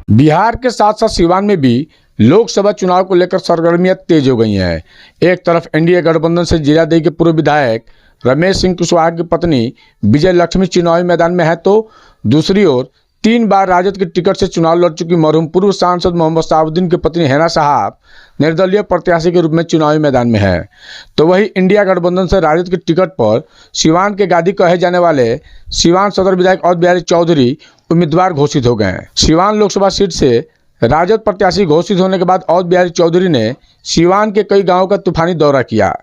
बिहार के साथ साथ सिवान में भी लोकसभा चुनाव को लेकर सरगर्मियां तेज हो गई हैं। एक तरफ एनडीए गठबंधन से जीरादेई के पूर्व विधायक रमेश सिंह कुशवाहा की पत्नी विजय लक्ष्मी चुनावी मैदान में है, तो दूसरी ओर 3 बार राजद के टिकट से चुनाव लड़ चुकी मरहूम पूर्व सांसद मोहम्मद शहाबुद्दीन की पत्नी हैना साहब निर्दलीय प्रत्याशी के रूप में चुनावी मैदान में है। तो वही इंडिया गठबंधन से राजद के टिकट पर सिवान के गादी कहे जाने वाले सिवान सदर विधायक अवध बिहारी चौधरी उम्मीदवार घोषित हो गए हैं। सिवान लोकसभा सीट से राजद प्रत्याशी घोषित होने के बाद अवध बिहारी चौधरी ने सिवान के कई गांवों का तूफानी दौरा किया।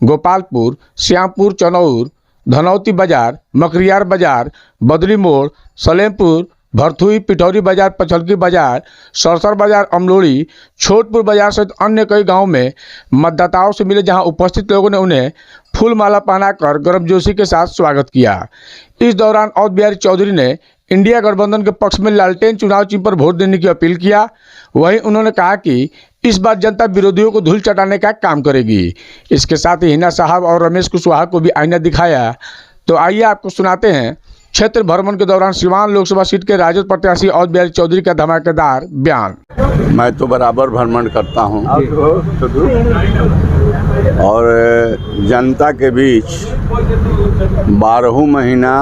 गोपालपुर, श्यामपुर, चनौर, धनौती बाजार, मकरियार बाजार, बदरी मोड़, सलेमपुर, भरथुई, पिठौरी बाजार, पचलकी बाजार, सरसर बाजार, अमलोड़ी, छोटपुर बाजार सहित अन्य कई गांवों में मतदाताओं से मिले, जहां उपस्थित लोगों ने उन्हें फूल माला पहनाकर गर्मजोशी के साथ स्वागत किया। इस दौरान अवध बिहारी चौधरी ने इंडिया गठबंधन के पक्ष में लालटेन चुनाव चिन्ह पर वोट देने की अपील किया। वहीं उन्होंने कहा कि इस बार जनता विरोधियों को धूल चटाने का काम करेगी। इसके साथ ही हिना साहब और रमेश कुशवाहा को भी आईना दिखाया। तो आइए आपको सुनाते हैं क्षेत्र भ्रमण के दौरान सिवान लोकसभा सीट के राजद प्रत्याशी अवध बिहारी चौधरी का धमाकेदार बयान। मैं तो बराबर भ्रमण करता हूं और जनता के बीच 12 महीना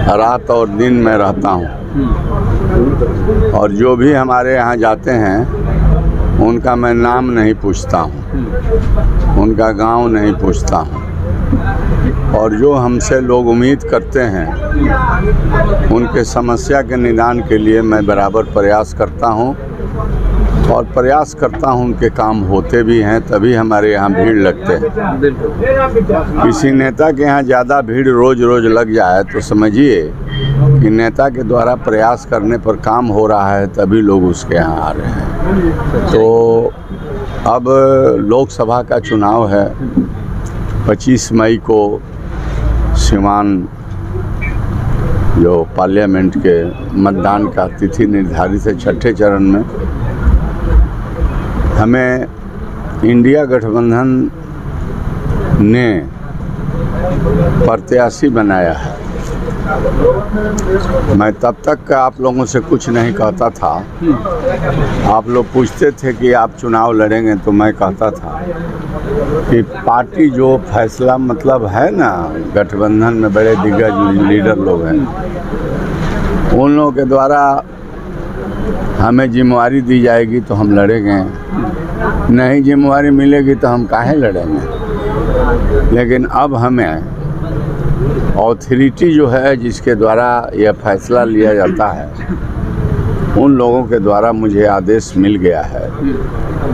रात और दिन में रहता हूं और जो भी हमारे यहाँ जाते हैं उनका मैं नाम नहीं पूछता हूं, उनका गांव नहीं पूछता हूं और जो हमसे लोग उम्मीद करते हैं उनके समस्या के निदान के लिए मैं बराबर प्रयास करता हूं और प्रयास करता हूं उनके काम होते भी हैं, तभी हमारे यहाँ भीड़ लगते हैं। किसी नेता के यहाँ ज़्यादा भीड़ रोज़ रोज़ लग जाए तो समझिए कि नेता के द्वारा प्रयास करने पर काम हो रहा है, तभी लोग उसके यहाँ आ रहे हैं। तो अब लोकसभा का चुनाव है, 25 मई को सिवान जो पार्लियामेंट के मतदान का तिथि निर्धारित है, 6ठे चरण में हमें इंडिया गठबंधन ने प्रत्याशी बनाया है। मैं तब तक आप लोगों से कुछ नहीं कहता था। आप लोग पूछते थे कि आप चुनाव लड़ेंगे, तो मैं कहता था कि पार्टी जो फैसला मतलब है ना, गठबंधन में बड़े दिग्गज लीडर लोग हैं, उन लोगों के द्वारा हमें जिम्मेवारी दी जाएगी तो हम लड़ेंगे, नहीं जिम्मेवारी मिलेगी तो हम काहे लड़ेंगे। लेकिन अब हमें ऑथोरिटी जो है जिसके द्वारा यह फैसला लिया जाता है, उन लोगों के द्वारा मुझे आदेश मिल गया है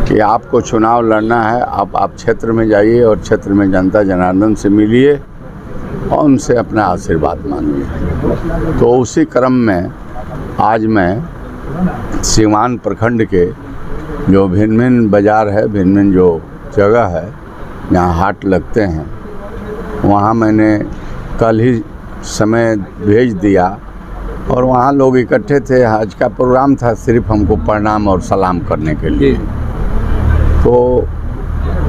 कि आपको चुनाव लड़ना है, आप क्षेत्र में जाइए और क्षेत्र में जनता जनार्दन से मिलिए और उनसे अपना आशीर्वाद मांगिए। तो उसी क्रम में आज मैं सिवान प्रखंड के जो भिन्न भिन्न बाज़ार है, भिन्न भिन्न जो जगह है जहाँ हाट लगते हैं, वहाँ मैंने कल ही समय भेज दिया और वहाँ लोग इकट्ठे थे। आज का प्रोग्राम था सिर्फ हमको प्रणाम और सलाम करने के लिए। तो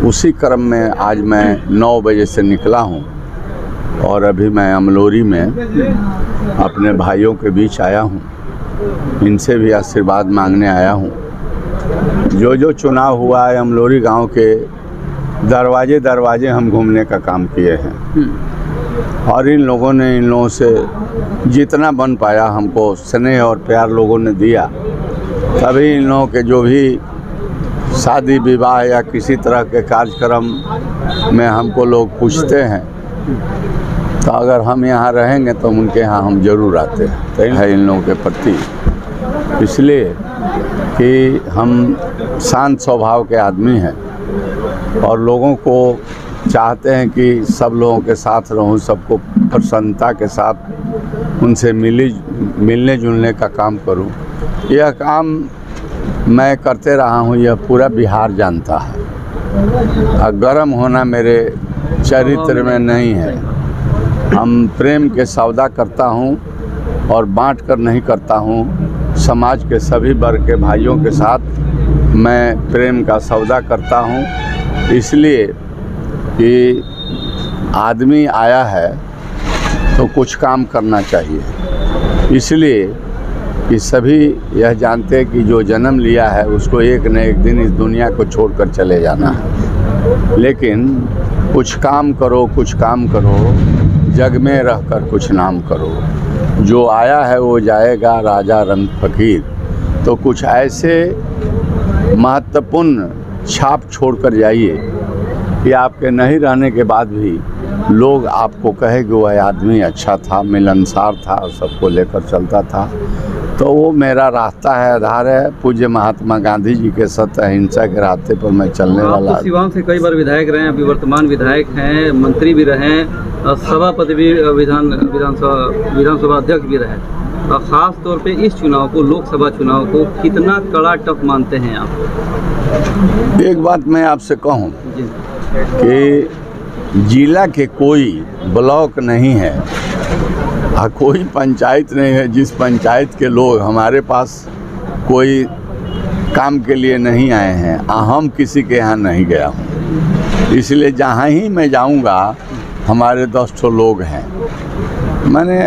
उसी क्रम में आज मैं 9 बजे से निकला हूँ और अभी मैं अमलोरी में अपने भाइयों के बीच आया हूँ, इनसे भी आशीर्वाद मांगने आया हूँ। जो चुनाव हुआ है, अमलोरी गांव के दरवाजे दरवाजे हम घूमने का काम किए हैं और इन लोगों से जितना बन पाया हमको स्नेह और प्यार लोगों ने दिया। तभी इन लोगों के जो भी शादी विवाह या किसी तरह के कार्यक्रम में हमको लोग पूछते हैं, तो अगर हम यहाँ रहेंगे तो उनके यहाँ हम जरूर आते हैं। तो है इन लोगों के प्रति इसलिए कि हम शांत स्वभाव के आदमी हैं और लोगों को चाहते हैं कि सब लोगों के साथ रहूं, सबको प्रसन्नता के साथ उनसे मिलने जुलने का काम करूं। यह काम मैं करते रहा हूं, यह पूरा बिहार जानता है। गर्म होना मेरे चरित्र में नहीं है। हम प्रेम के सौदा करता हूं और बांट कर नहीं करता हूं। समाज के सभी वर्ग के भाइयों के साथ मैं प्रेम का सौदा करता हूं, इसलिए कि आदमी आया है तो कुछ काम करना चाहिए। इसलिए कि सभी यह जानते हैं कि जो जन्म लिया है उसको एक न एक दिन इस दुनिया को छोड़कर चले जाना है, लेकिन कुछ काम करो, कुछ काम करो, जग में रहकर कुछ नाम करो। जो आया है वो जाएगा, राजा रंग फकीर। तो कुछ ऐसे महत्वपूर्ण छाप छोड़कर जाइए कि आपके नहीं रहने के बाद भी लोग आपको कहे कि वह आदमी अच्छा था, मिलनसार था, सबको लेकर चलता था। तो वो मेरा रास्ता है, आधार है। पूज्य महात्मा गांधी जी के सत्य अहिंसा के रास्ते पर मैं चलने वाला। आप तो सिवान से कई बार विधायक रहे हैं, अभी वर्तमान विधायक हैं, मंत्री भी रहे हैं, सभापति भी, विधानसभा अध्यक्ष भी रहे। और ख़ास तौर पे इस चुनाव को, लोकसभा चुनाव को कितना कड़ा टफ मानते हैं आप? एक बात मैं आपसे कहूँ कि जिला के कोई ब्लॉक नहीं है, कोई पंचायत नहीं है जिस पंचायत के लोग हमारे पास कोई काम के लिए नहीं आए हैं। हम किसी के यहाँ नहीं गया हूँ, इसलिए जहाँ ही मैं जाऊँगा हमारे 10 ठो लोग हैं। मैंने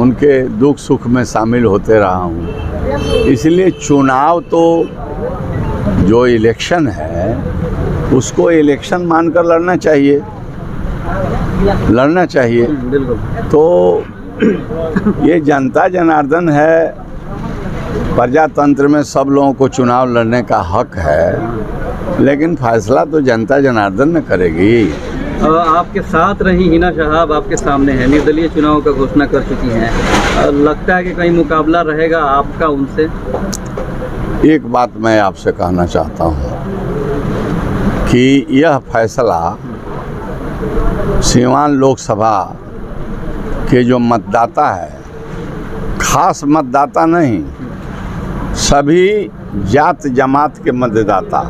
उनके दुख सुख में शामिल होते रहा हूँ। इसलिए चुनाव तो जो इलेक्शन है उसको इलेक्शन मानकर लड़ना चाहिए, लड़ना चाहिए। बिल्कुल। तो ये जनता जनार्दन है, प्रजातंत्र में सब लोगों को चुनाव लड़ने का हक है, लेकिन फैसला तो जनता जनार्दन न करेगी। आपके साथ रही हिना साहब आपके सामने है, निर्दलीय चुनाव का घोषणा कर चुकी हैं। लगता है कि कहीं मुकाबला रहेगा आपका उनसे? एक बात मैं आपसे कहना चाहता हूँ कि यह फैसला सिवान लोकसभा के जो मतदाता है, खास मतदाता नहीं, सभी जात जमात के मतदाता,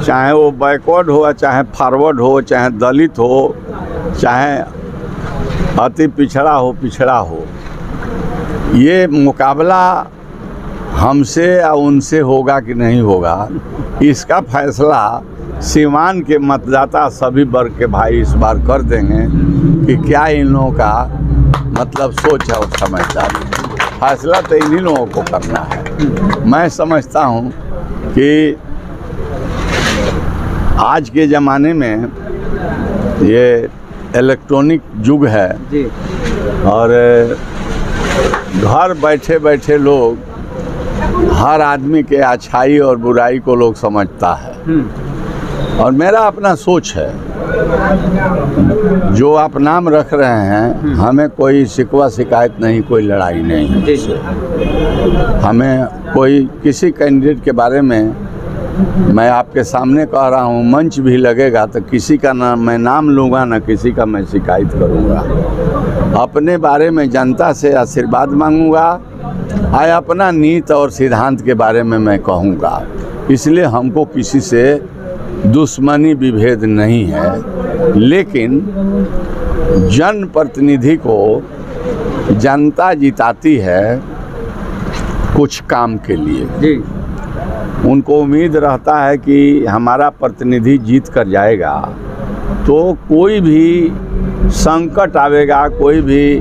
चाहे वो बैकवर्ड हो, चाहे फॉरवर्ड हो, चाहे दलित हो, चाहे अति पिछड़ा हो, ये मुकाबला हमसे या उनसे होगा कि नहीं होगा, इसका फैसला सिवान के मतदाता सभी वर्ग के भाई इस बार कर देंगे कि क्या इन लोगों का मतलब सोच है और समझदारी। फैसला तो इन्हीं लोगों को करना है। मैं समझता हूँ कि आज के ज़माने में ये इलेक्ट्रॉनिक युग है जी। और घर बैठे बैठे लोग हर आदमी के अच्छाई और बुराई को लोग समझता है। और मेरा अपना सोच है, जो आप नाम रख रहे हैं, हमें कोई शिकवा शिकायत नहीं, कोई लड़ाई नहीं। हमें कोई किसी कैंडिडेट के बारे में, मैं आपके सामने कह रहा हूँ, मंच भी लगेगा तो किसी का ना मैं नाम लूँगा, ना किसी का मैं शिकायत करूँगा। अपने बारे में जनता से आशीर्वाद मांगूँगा, अपना नीति और सिद्धांत के बारे में मैं कहूँगा। इसलिए हमको किसी से दुश्मनी विभेद नहीं है, लेकिन जनप्रतिनिधि को जनता जिताती है कुछ काम के लिए जी। उनको उम्मीद रहता है कि हमारा प्रतिनिधि जीत कर जाएगा, तो कोई भी संकट आवेगा, कोई भी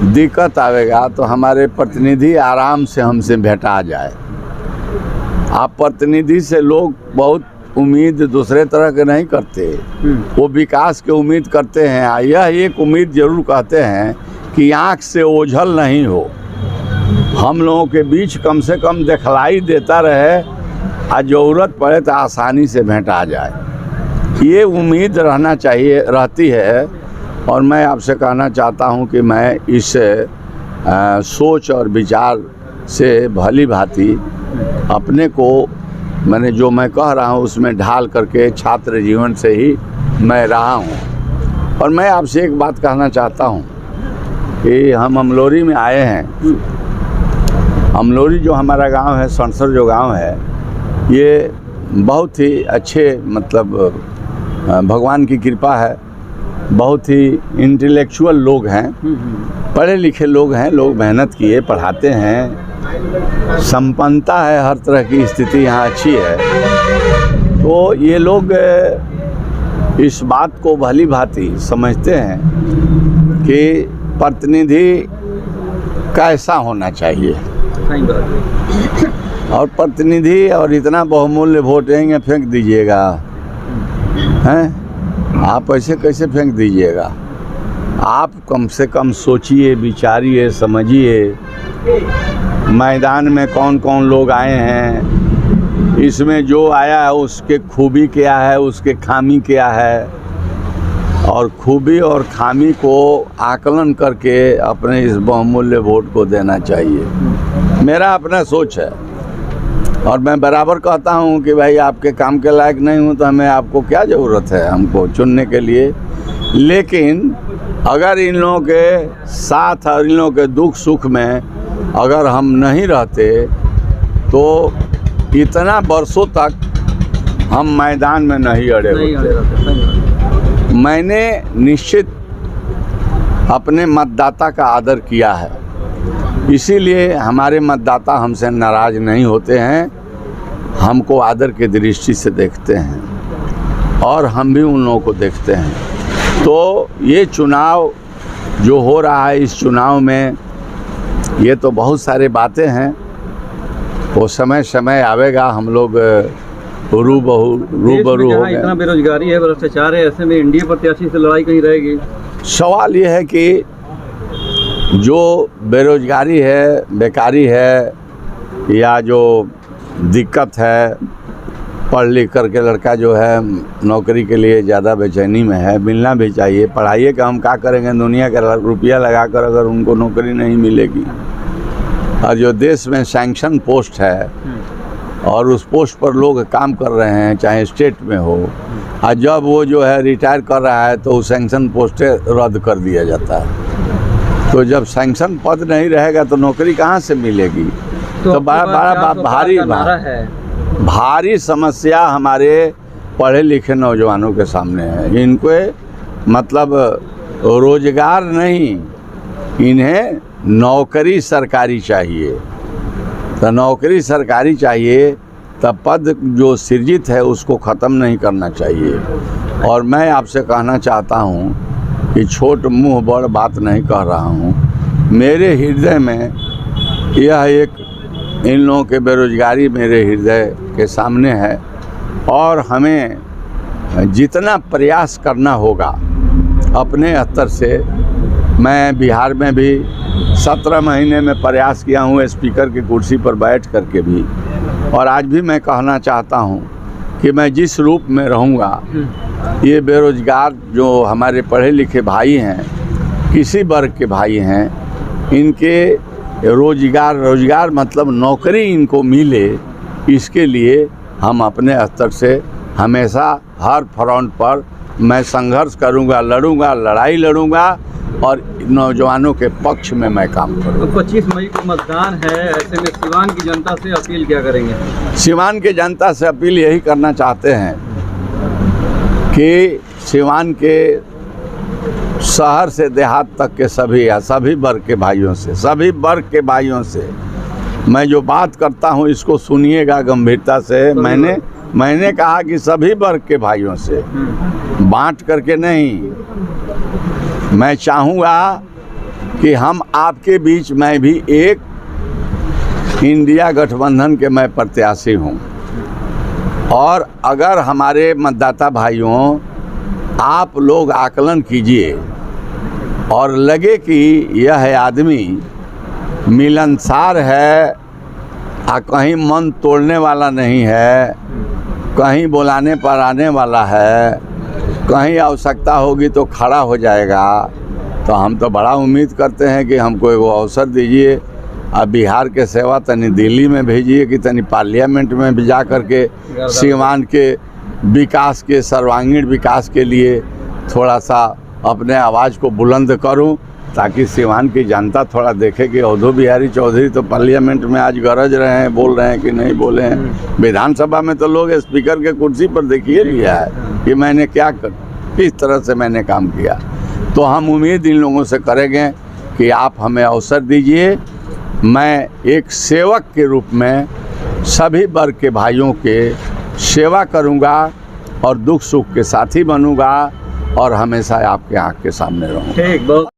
दिक्कत आवेगा तो हमारे प्रतिनिधि आराम से हमसे भेंटा जाए। आप प्रतिनिधि से लोग बहुत उम्मीद दूसरे तरह के नहीं करते, वो विकास के उम्मीद करते हैं। यह एक उम्मीद जरूर कहते हैं कि आँख से ओझल नहीं हो, हम लोगों के बीच कम से कम दिखलाई देता रहे, और ज़रूरत पड़े तो आसानी से भेंटा जाए। ये उम्मीद रहना चाहिए, रहती है। और मैं आपसे कहना चाहता हूँ कि मैं इस सोच और विचार से भली भांति अपने को, मैंने जो मैं कह रहा हूँ उसमें ढाल करके छात्र जीवन से ही मैं रहा हूँ। और मैं आपसे एक बात कहना चाहता हूँ कि हम अमलोरी में आए हैं। अमलोरी जो हमारा गांव है, सनसर जो गांव है, ये बहुत ही अच्छे, मतलब भगवान की कृपा है, बहुत ही इंटेलेक्चुअल लोग हैं, पढ़े लिखे लोग हैं, लोग मेहनत किए, पढ़ाते हैं, संपन्नता है, हर तरह की स्थिति यहाँ अच्छी है। तो ये लोग इस बात को भली भांति समझते हैं कि प्रतिनिधि कैसा होना चाहिए। सही बात है। और प्रतिनिधि और इतना बहुमूल्य वोट देंगे, फेंक दीजिएगा हैं? आप ऐसे कैसे फेंक दीजिएगा? आप कम से कम सोचिए, विचारिए, समझिए मैदान में कौन कौन लोग आए हैं, इसमें जो आया है उसके खूबी क्या है, उसके खामी क्या है, और खूबी और खामी को आकलन करके अपने इस बहुमूल्य वोट को देना चाहिए। मेरा अपना सोच है और मैं बराबर कहता हूं कि भाई आपके काम के लायक नहीं हूं तो हमें आपको क्या ज़रूरत है हमको चुनने के लिए। लेकिन अगर इन लोगों के साथ और इन लोगों के दुख सुख में अगर हम नहीं रहते तो इतना बरसों तक हम मैदान में नहीं अड़े होते। मैंने निश्चित अपने मतदाता का आदर किया है, इसीलिए हमारे मतदाता हमसे नाराज़ नहीं होते हैं, हमको आदर की दृष्टि से देखते हैं और हम भी उन लोगों को देखते हैं। तो ये चुनाव जो हो रहा है, इस चुनाव में ये तो बहुत सारे बातें हैं, वो समय समय आवेगा, हम लोग रूबरू हो गए। इतना बेरोजगारी है, भ्रष्टाचार है, ऐसे में एनडीए प्रत्याशी से लड़ाई कहीं रहेगी। सवाल ये है कि जो बेरोजगारी है, बेकारी है, या जो दिक्कत है, पढ़ लिख करके लड़का जो है नौकरी के लिए ज़्यादा बेचैनी में है, मिलना भी चाहिए। पढ़ाइए का हम क्या करेंगे, दुनिया का रुपया लगाकर अगर उनको नौकरी नहीं मिलेगी। और जो देश में सैंक्शन पोस्ट है और उस पोस्ट पर लोग काम कर रहे हैं, चाहे स्टेट में हो, और जब वो जो है रिटायर कर रहा है तो सैंक्शन पोस्टें रद्द कर दिया जाता है। तो जब सैंक्शन पद नहीं रहेगा तो नौकरी कहाँ से मिलेगी? तो बड़ा भारी समस्या हमारे पढ़े लिखे नौजवानों के सामने है। इनको मतलब रोजगार नहीं, इन्हें नौकरी सरकारी चाहिए। तो नौकरी सरकारी चाहिए, तब पद जो सृजित है उसको ख़त्म नहीं करना चाहिए। और मैं आपसे कहना चाहता हूँ कि छोट मुँह बड़ बात नहीं कह रहा हूँ, मेरे हृदय में यह एक इन लोगों के बेरोजगारी मेरे हृदय के सामने है। और हमें जितना प्रयास करना होगा अपने स्तर से, मैं बिहार में भी 17 महीने में प्रयास किया हूँ स्पीकर की कुर्सी पर बैठ करके भी, और आज भी मैं कहना चाहता हूँ कि मैं जिस रूप में रहूँगा, ये बेरोजगार जो हमारे पढ़े लिखे भाई हैं, किसी वर्ग के भाई हैं, इनके रोजगार मतलब नौकरी इनको मिले, इसके लिए हम अपने स्तर से हमेशा हर फ्रंट पर मैं संघर्ष करूंगा, लड़ूंगा, लड़ाई लड़ूंगा और नौजवानों के पक्ष में मैं काम करूंगा। 25 मई को मतदान है, ऐसे में सिवान की जनता से अपील क्या करेंगे? सिवान की जनता से अपील यही करना चाहते हैं कि सिवान के शहर से देहात तक के सभी वर्ग के भाइयों से मैं जो बात करता हूँ इसको सुनिएगा गंभीरता से। मैंने कहा कि सभी वर्ग के भाइयों से, बांट करके नहीं। मैं चाहूँगा कि हम आपके बीच, मैं भी एक इंडिया गठबंधन के मैं प्रत्याशी हूँ, और अगर हमारे मतदाता भाइयों आप लोग आकलन कीजिए और लगे कि यह आदमी मिलनसार है, कहीं मन तोड़ने वाला नहीं है, कहीं बुलाने पर आने वाला है, कहीं आवश्यकता होगी तो खड़ा हो जाएगा, तो हम तो बड़ा उम्मीद करते हैं कि हमको एगो अवसर दीजिए। अब बिहार के सेवा तनी दिल्ली में भेजिए कि तनी पार्लियामेंट में भी जा कर के सीवान के विकास के, सर्वांगीण विकास के लिए थोड़ा सा अपने आवाज़ को बुलंद करूं, ताकि सीवान की जनता थोड़ा देखे कि अवधू बिहारी चौधरी तो पार्लियामेंट में आज गरज रहे हैं, बोल रहे हैं कि नहीं बोले हैं। विधानसभा में तो लोग स्पीकर के कुर्सी पर देखिए लिया है कि मैंने किस तरह से मैंने काम किया। तो हम उम्मीद इन लोगों से करेंगे कि आप हमें अवसर दीजिए। मैं एक सेवक के रूप में सभी वर्ग के भाइयों के सेवा करूंगा और दुख सुख के साथी बनूंगा और हमेशा आपके आँख के सामने रहूँगा। ठीक, बहुत